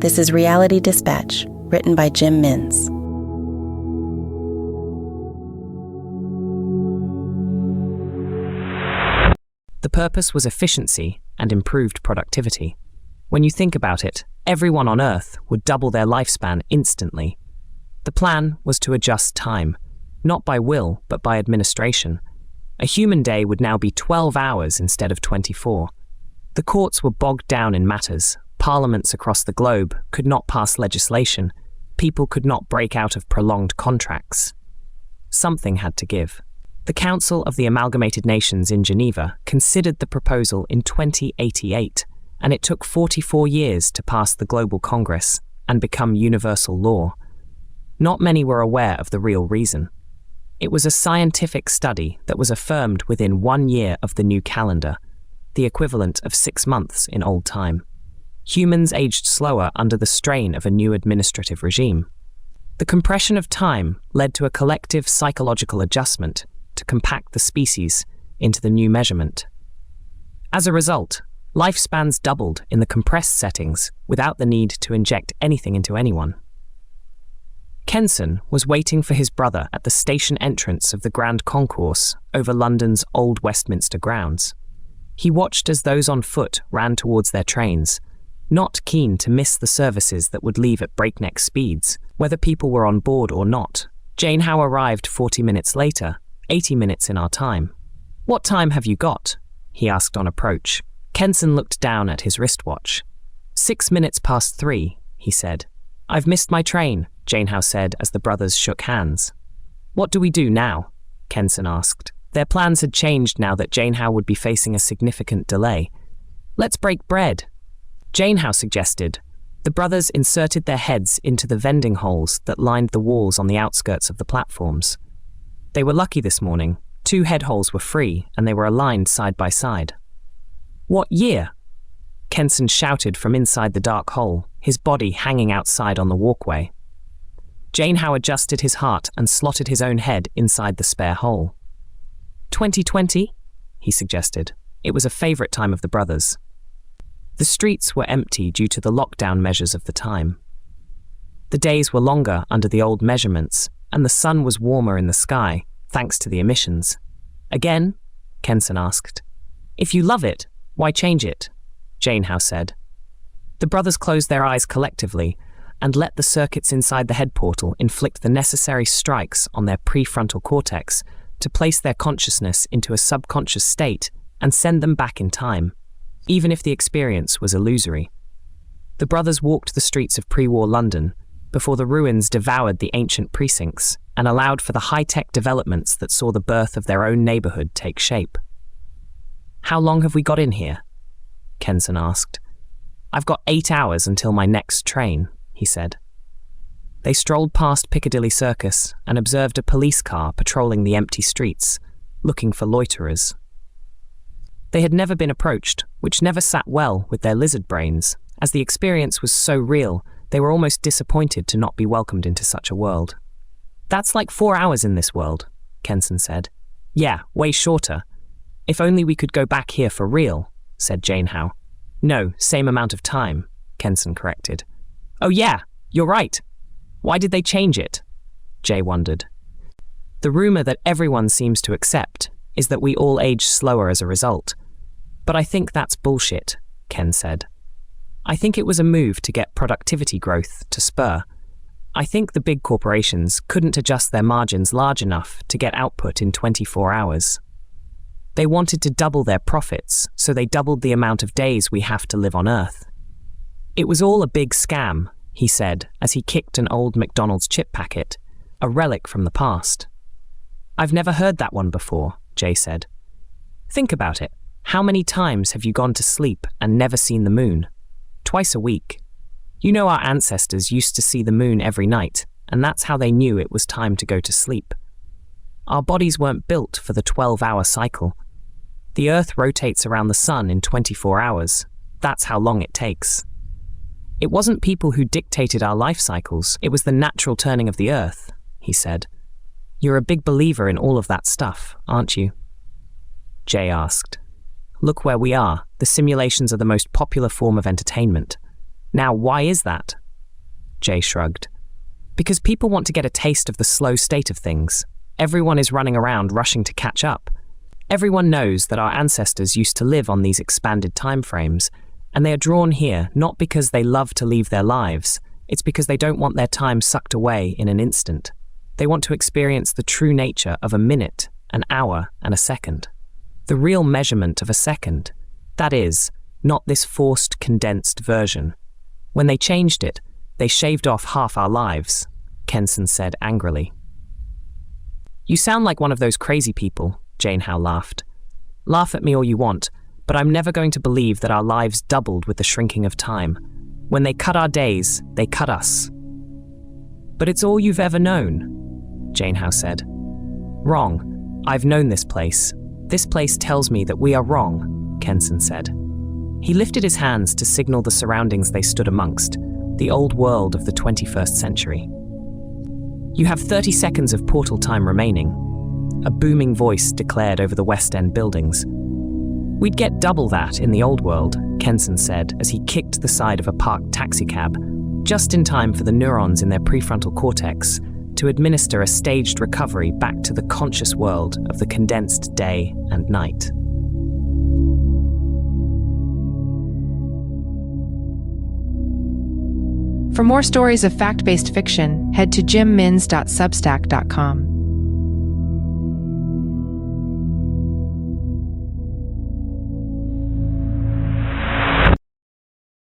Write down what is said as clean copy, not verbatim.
This is Reality Dispatch, written by Jim Mintz. The purpose was efficiency and improved productivity. When you think about it, everyone on Earth would double their lifespan instantly. The plan was to adjust time, not by will, but by administration. A human day would now be 12 hours instead of 24. The courts were bogged down in matters. Parliaments across the globe could not pass legislation. People could not break out of prolonged contracts. Something had to give. The Council of the Amalgamated Nations in Geneva considered the proposal in 2088, and it took 44 years to pass the Global Congress and become universal law. Not many were aware of the real reason. It was a scientific study that was affirmed within 1 year of the new calendar, the equivalent of 6 months in old time. Humans aged slower under the strain of a new administrative regime. The compression of time led to a collective psychological adjustment to compact the species into the new measurement. As a result, lifespans doubled in the compressed settings without the need to inject anything into anyone. Kenson was waiting for his brother at the station entrance of the Grand Concourse over London's Old Westminster grounds. He watched as those on foot ran towards their trains, not keen to miss the services that would leave at breakneck speeds, whether people were on board or not. Jane Howe arrived 40 minutes later, 80 minutes in our time. "What time have you got?" he asked on approach. Kenson looked down at his wristwatch. 6 minutes past 3, he said. "I've missed my train," Jane Howe said as the brothers shook hands. "What do we do now?" Kenson asked. Their plans had changed now that Jane Howe would be facing a significant delay. "Let's break bread," Jane Howe suggested. The brothers inserted their heads into the vending holes that lined the walls on the outskirts of the platforms. They were lucky this morning. 2 head holes were free, and they were aligned side by side. "What year?" Kenson shouted from inside the dark hole, his body hanging outside on the walkway. Jane Howe adjusted his heart and slotted his own head inside the spare hole. 2020, he suggested. It was a favorite time of the brothers. The streets were empty due to the lockdown measures of the time. The days were longer under the old measurements, and the sun was warmer in the sky, thanks to the emissions. "Again?" Kenson asked. "If you love it, why change it?" Jane Howe said. The brothers closed their eyes collectively and let the circuits inside the head portal inflict the necessary strikes on their prefrontal cortex to place their consciousness into a subconscious state and send them back in time, even if the experience was illusory. The brothers walked the streets of pre-war London before the ruins devoured the ancient precincts and allowed for the high-tech developments that saw the birth of their own neighborhood take shape. "How long have we got in here?" Kenson asked. "I've got 8 hours until my next train," he said. They strolled past Piccadilly Circus and observed a police car patrolling the empty streets, looking for loiterers. They had never been approached, which never sat well with their lizard brains. As the experience was so real, they were almost disappointed to not be welcomed into such a world. "That's like 4 hours in this world," Kenson said. "Yeah, way shorter. If only we could go back here for real," said Jane Howe. "No, same amount of time," Kenson corrected. "Oh yeah, you're right. Why did they change it?" Jay wondered. "The rumor that everyone seems to accept is that we all age slower as a result. But I think that's bullshit," Ken said. "I think it was a move to get productivity growth to spur. I think the big corporations couldn't adjust their margins large enough to get output in 24 hours. They wanted to double their profits, so they doubled the amount of days we have to live on Earth. It was all a big scam," he said as he kicked an old McDonald's chip packet, a relic from the past. "I've never heard that one before," Jay said. "Think about it. How many times have you gone to sleep and never seen the moon? Twice a week. You know, our ancestors used to see the moon every night, and that's how they knew it was time to go to sleep. Our bodies weren't built for the 12-hour cycle. The Earth rotates around the sun in 24 hours. That's how long it takes. It wasn't people who dictated our life cycles, it was the natural turning of the Earth," he said. "You're a big believer in all of that stuff, aren't you?" Jay asked. "Look where we are. The simulations are the most popular form of entertainment. Now, why is that? Jay shrugged. Because people want to get a taste of the slow state of things. Everyone is running around rushing to catch up. Everyone knows that our ancestors used to live on these expanded time frames, and they are drawn here not because they love to leave their lives, it's because they don't want their time sucked away in an instant. They want to experience the true nature of a minute, an hour, and a second. The real measurement of a second. That is, not this forced, condensed version. When they changed it, they shaved off half our lives, Kenson said angrily. You sound like one of those crazy people, Jane Howe laughed. Laugh at me all you want, but I'm never going to believe that our lives doubled with the shrinking of time. When they cut our days, they cut us. But it's all you've ever known, Jane Howe said. Wrong. I've known this place. This place tells me that we are wrong, Kenson said. He lifted his hands to signal the surroundings they stood amongst, the old world of the 21st century. You have 30 seconds of portal time remaining, a booming voice declared over the West End buildings. We'd get double that in the old world, Kenson said as he kicked the side of a parked taxicab, just in time for the neurons in their prefrontal cortex to administer a staged recovery back to the conscious world of the condensed day and night. For more stories of fact-based fiction, head to jimmins.substack.com.